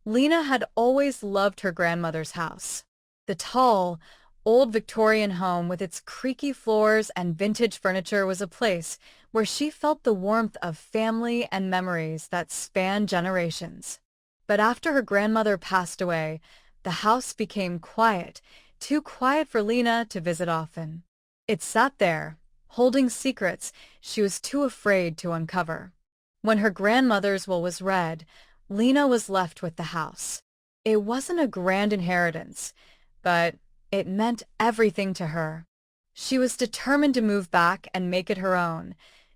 Lena had always loved her grandmother's house. The tall, old Victorian home with its creaky floors and vintage furniture was a place where she felt the warmth of family and memories that spanned generations. But after her grandmother passed away, the house became quiet, too quiet for Lena to visit often. It sat there, holding secrets she was too afraid to uncover. When her grandmother's will was read, Lena was left with the house. It wasn't a grand inheritance, but it meant everything to her. She was determined to move back and make it her own,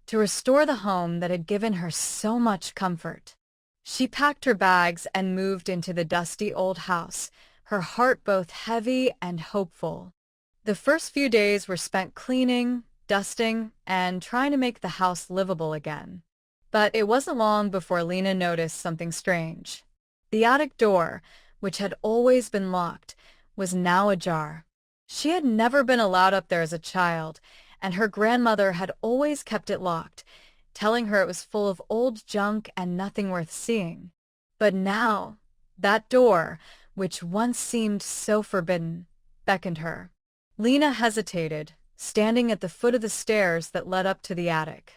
to restore the home that had given her so much comfort. She packed her bags and moved into the dusty old house, her heart both heavy and hopeful. The first few days were spent cleaning, dusting, and trying to make the house livable again. But it wasn't long before Lena noticed something strange. The attic door, which had always been locked, was now ajar. She had never been allowed up there as a child, and her grandmother had always kept it locked, telling her it was full of old junk and nothing worth seeing. But now, that door, which once seemed so forbidden, beckoned her. Lena hesitated, standing at the foot of the stairs that led up to the attic.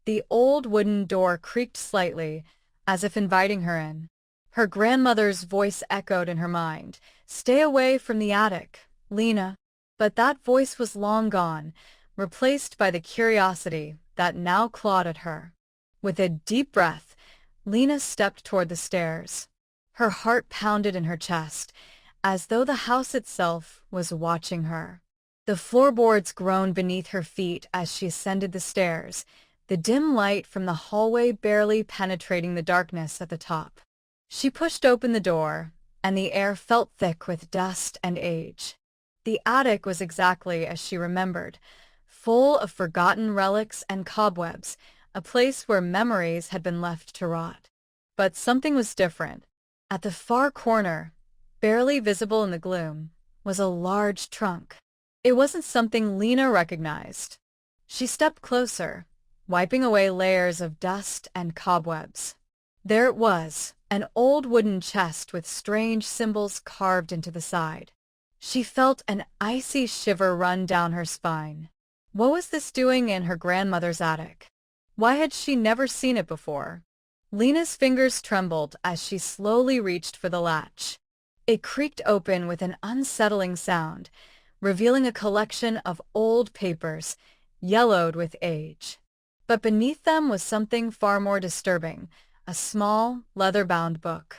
The old wooden door creaked slightly, as if inviting her in. Her grandmother's voice echoed in her mind, "Stay away from the attic, Lena." But that voice was long gone, replaced by the curiosity that now clawed at her. With a deep breath, Lena stepped toward the stairs. Her heart pounded in her chest, as though the house itself was watching her. The floorboards groaned beneath her feet as she ascended the stairs, the dim light from the hallway barely penetrating the darkness at the top. She pushed open the door, and the air felt thick with dust and age. The attic was exactly as she remembered, full of forgotten relics and cobwebs, a place where memories had been left to rot. But something was different. At the far corner, barely visible in the gloom, was a large trunk. It wasn't something Lena recognized. She stepped closer, wiping away layers of dust and cobwebs. There it was, an old wooden chest with strange symbols carved into the side. She felt an icy shiver run down her spine. What was this doing in her grandmother's attic? Why had she never seen it before? Lena's fingers trembled as she slowly reached for the latch. It creaked open with an unsettling sound, revealing a collection of old papers, yellowed with age. But beneath them was something far more disturbing, a small, leather-bound book.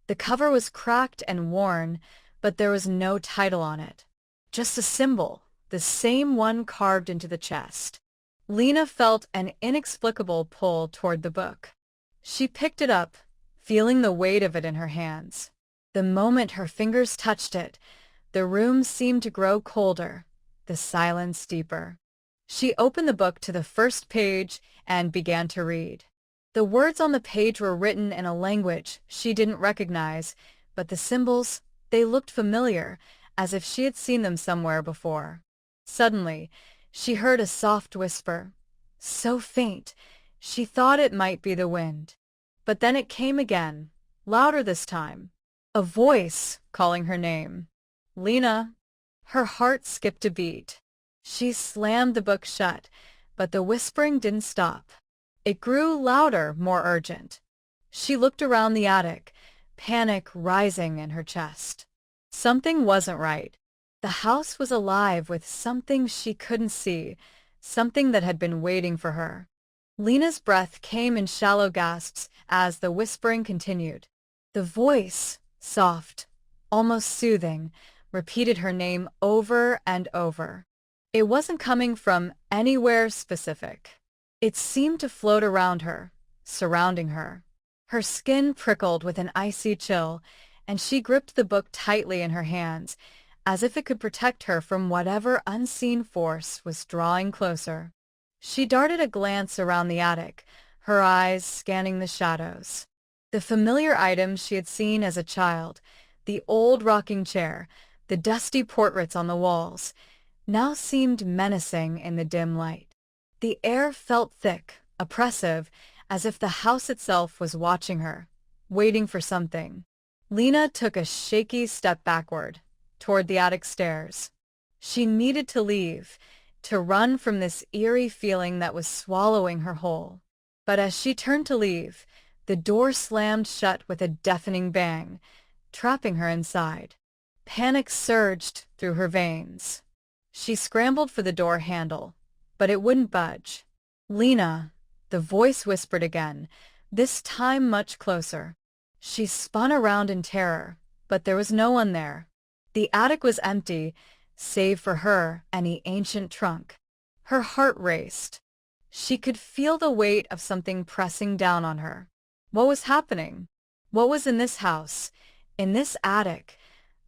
The cover was cracked and worn, but there was no title on it. Just a symbol, the same one carved into the chest. Lena felt an inexplicable pull toward the book. She picked it up, feeling the weight of it in her hands. The moment her fingers touched it, the room seemed to grow colder, the silence deeper. She opened the book to the first page and began to read. The words on the page were written in a language she didn't recognize, but the symbols, they looked familiar, as if she had seen them somewhere before. Suddenly, she heard a soft whisper, so faint, she thought it might be the wind. But then it came again, louder this time. A voice calling her name. Lena. Her heart skipped a beat. She slammed the book shut, but the whispering didn't stop. It grew louder, more urgent. She looked around the attic, panic rising in her chest. Something wasn't right. The house was alive with something she couldn't see, something that had been waiting for her. Lena's breath came in shallow gasps as the whispering continued. The voice, soft, almost soothing, repeated her name over and over. It wasn't coming from anywhere specific. It seemed to float around her, surrounding her. Her skin prickled with an icy chill, and she gripped the book tightly in her hands, as if it could protect her from whatever unseen force was drawing closer. She darted a glance around the attic, her eyes scanning the shadows. The familiar items she had seen as a child, the old rocking chair, the dusty portraits on the walls, now seemed menacing in the dim light. The air felt thick, oppressive, as if the house itself was watching her, waiting for something. Lena took a shaky step backward, toward the attic stairs. She needed to leave, to run from this eerie feeling that was swallowing her whole. But as she turned to leave, the door slammed shut with a deafening bang, trapping her inside. Panic surged through her veins. She scrambled for the door handle, but it wouldn't budge. "Lena," the voice whispered again, this time much closer. She spun around in terror, but there was no one there. The attic was empty, save for her and the ancient trunk. Her heart raced. She could feel the weight of something pressing down on her. What was happening? What was in this house, in this attic,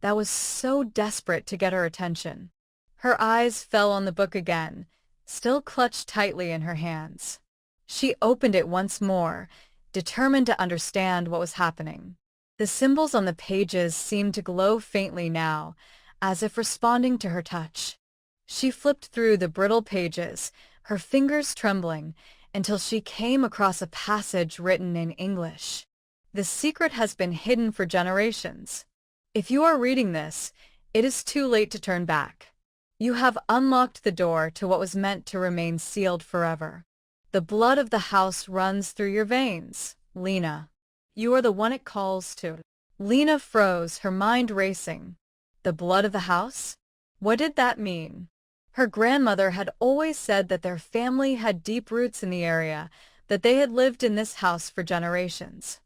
that was so desperate to get her attention? Her eyes fell on the book again, still clutched tightly in her hands. She opened it once more, determined to understand what was happening. The symbols on the pages seemed to glow faintly now, as if responding to her touch. She flipped through the brittle pages, her fingers trembling, until she came across a passage written in English. "The secret has been hidden for generations. If you are reading this, it is too late to turn back. You have unlocked the door to what was meant to remain sealed forever. The blood of the house runs through your veins, Lena. You are the one it calls to." Lena froze, her mind racing. The blood of the house? What did that mean? Her grandmother had always said that their family had deep roots in the area, that they had lived in this house for generations.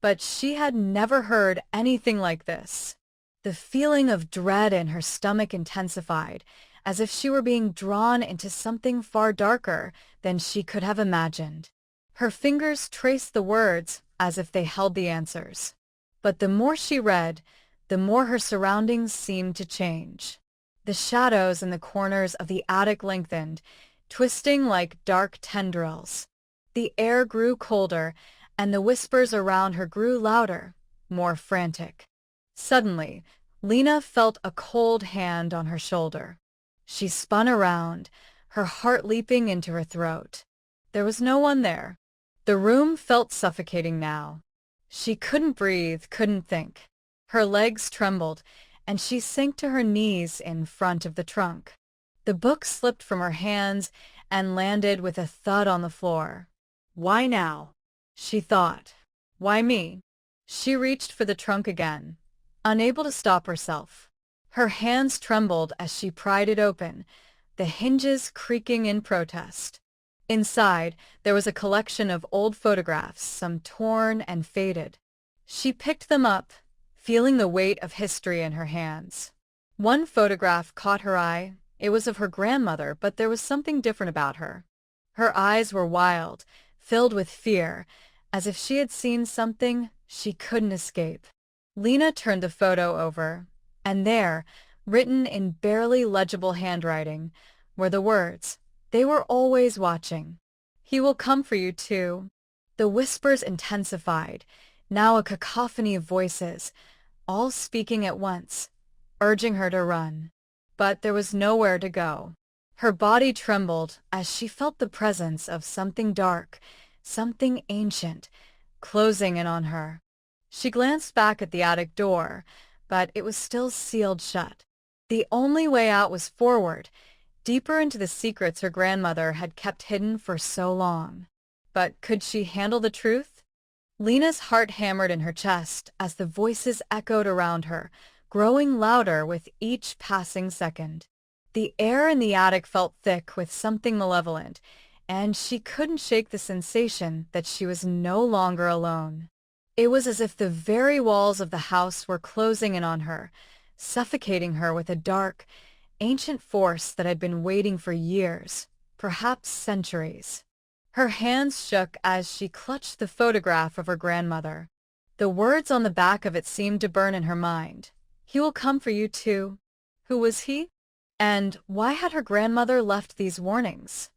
But she had never heard anything like this. The feeling of dread in her stomach intensified, as if she were being drawn into something far darker than she could have imagined. Her fingers traced the words as if they held the answers. But the more she read, the more her surroundings seemed to change. The shadows in the corners of the attic lengthened, twisting like dark tendrils. The air grew colder, and the whispers around her grew louder, more frantic. Suddenly, Lena felt a cold hand on her shoulder. She spun around, her heart leaping into her throat. There was no one there. The room felt suffocating now. She couldn't breathe, couldn't think. Her legs trembled, and she sank to her knees in front of the trunk. The book slipped from her hands and landed with a thud on the floor. "Why now?" she thought. "Why me?" She reached for the trunk again, unable to stop herself. Her hands trembled as she pried it open, the hinges creaking in protest. Inside, there was a collection of old photographs, some torn and faded. She picked them up, feeling the weight of history in her hands. One photograph caught her eye. It was of her grandmother, but there was something different about her. Her eyes were wild, filled with fear, as if she had seen something she couldn't escape. Lena turned the photo over, and there, written in barely legible handwriting, were the words, "They were always watching. He will come for you too." The whispers intensified, now a cacophony of voices, all speaking at once, urging her to run. But there was nowhere to go. Her body trembled as she felt the presence of something dark, something ancient, closing in on her. She glanced back at the attic door, but it was still sealed shut. The only way out was forward, deeper into the secrets her grandmother had kept hidden for so long. But could she handle the truth? Lena's heart hammered in her chest as the voices echoed around her, growing louder with each passing second. The air in the attic felt thick with something malevolent, and she couldn't shake the sensation that she was no longer alone. It was as if the very walls of the house were closing in on her, suffocating her with a dark, ancient force that had been waiting for years, perhaps centuries. Her hands shook as she clutched the photograph of her grandmother. The words on the back of it seemed to burn in her mind. "He will come for you too." Who was he? And why had her grandmother left these warnings?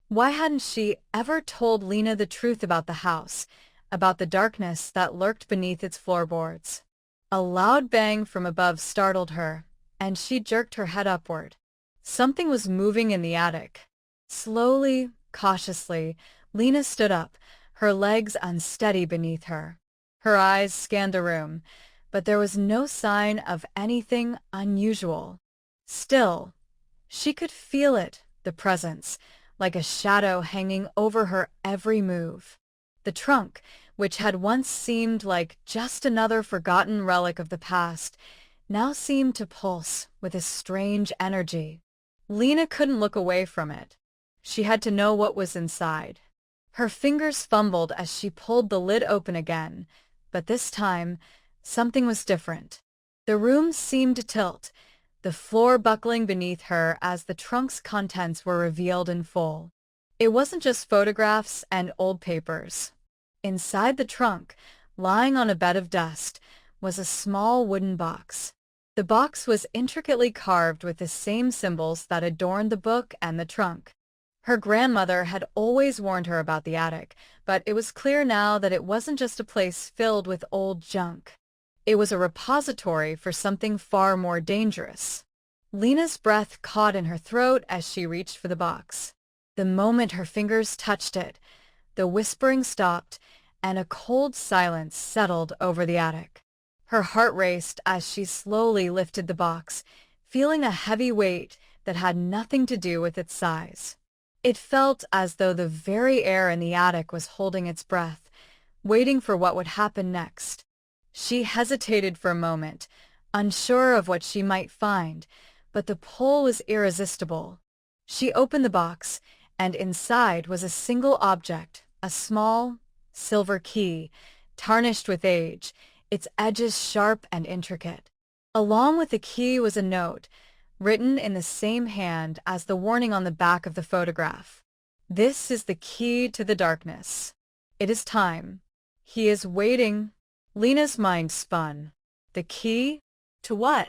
Why hadn't she ever told Lena the truth about the house, about the darkness that lurked beneath its floorboards? A loud bang from above startled her, and she jerked her head upward. Something was moving in the attic. Slowly, cautiously, Lena stood up, her legs unsteady beneath her. Her eyes scanned the room. but there was no sign of anything unusual. Still, she could feel it, the presence, like a shadow hanging over her every move. The trunk, which had once seemed like just another forgotten relic of the past, now seemed to pulse with a strange energy. Lena couldn't look away from it. She had to know what was inside. Her fingers fumbled as she pulled the lid open again, but this time, something was different. The room seemed to tilt, the floor buckling beneath her as the trunk's contents were revealed in full. It wasn't just photographs and old papers. Inside the trunk, lying on a bed of dust, was a small wooden box. The box was intricately carved with the same symbols that adorned the book and the trunk. Her grandmother had always warned her about the attic, but it was clear now that it wasn't just a place filled with old junk. It was a repository for something far more dangerous. Lena's breath caught in her throat as she reached for the box. The moment her fingers touched it, the whispering stopped, and a cold silence settled over the attic. Her heart raced as she slowly lifted the box, feeling a heavy weight that had nothing to do with its size. It felt as though the very air in the attic was holding its breath, waiting for what would happen next. She hesitated for a moment, unsure of what she might find, but the pull was irresistible. She opened the box, and inside was a single object, a small, silver key, tarnished with age, its edges sharp and intricate. Along with the key was a note, written in the same hand as the warning on the back of the photograph. "This is the key to the darkness. It is time. He is waiting." Lena's mind spun. The key? To what?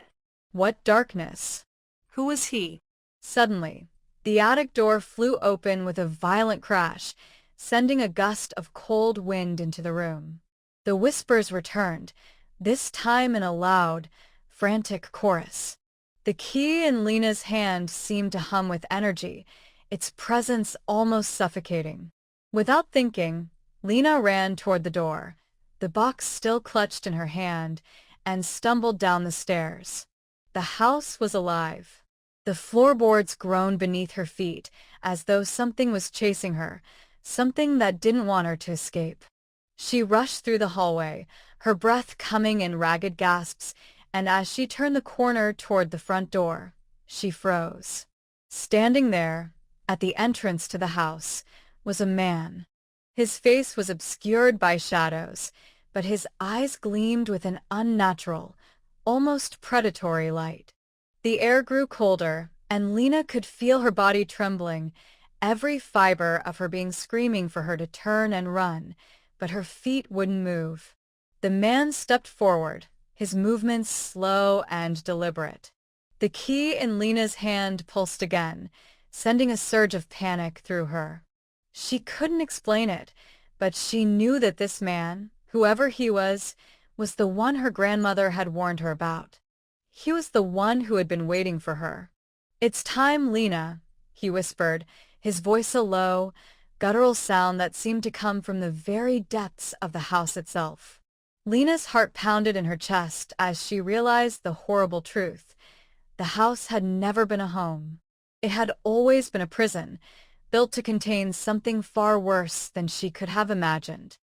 What darkness? Who was he? Suddenly, the attic door flew open with a violent crash, sending a gust of cold wind into the room. The whispers returned, this time in a loud, frantic chorus. The key in Lena's hand seemed to hum with energy, its presence almost suffocating. Without thinking, Lena ran toward the door, the box still clutched in her hand, and stumbled down the stairs. The house was alive. The floorboards groaned beneath her feet, as though something was chasing her, something that didn't want her to escape. She rushed through the hallway, her breath coming in ragged gasps, and as she turned the corner toward the front door, she froze. Standing there, at the entrance to the house, was a man. His face was obscured by shadows, but his eyes gleamed with an unnatural, almost predatory light. The air grew colder, and Lena could feel her body trembling, every fiber of her being screaming for her to turn and run, but her feet wouldn't move. The man stepped forward, his movements slow and deliberate. The key in Lena's hand pulsed again, sending a surge of panic through her. She couldn't explain it, but she knew that this man, whoever he was the one her grandmother had warned her about. He was the one who had been waiting for her. "It's time, Lena," he whispered, his voice a low, guttural sound that seemed to come from the very depths of the house itself. Lena's heart pounded in her chest as she realized the horrible truth. The house had never been a home. It had always been a prison, built to contain something far worse than she could have imagined.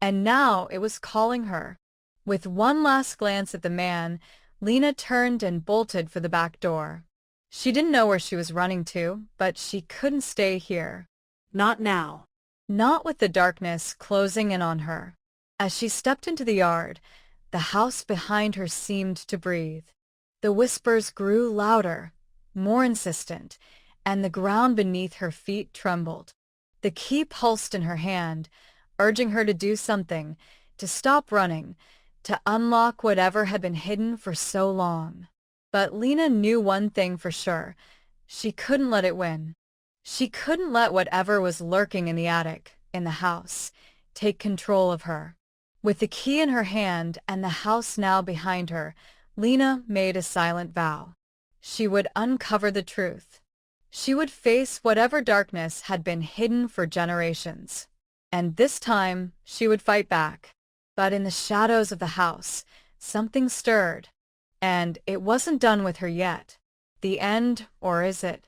And now it was calling her. With one last glance at the man, Lena turned and bolted for the back door. She didn't know where she was running to, but she couldn't stay here. Not now. Not with the darkness closing in on her. As she stepped into the yard, the house behind her seemed to breathe. The whispers grew louder, more insistent, and the ground beneath her feet trembled. The key pulsed in her hand, urging her to do something, to stop running, to unlock whatever had been hidden for so long. But Lena knew one thing for sure. She couldn't let it win. She couldn't let whatever was lurking in the attic, in the house, take control of her. With the key in her hand and the house now behind her, Lena made a silent vow. She would uncover the truth. She would face whatever darkness had been hidden for generations. And this time, she would fight back. But in the shadows of the house, something stirred, and it wasn't done with her yet. The end, or is it?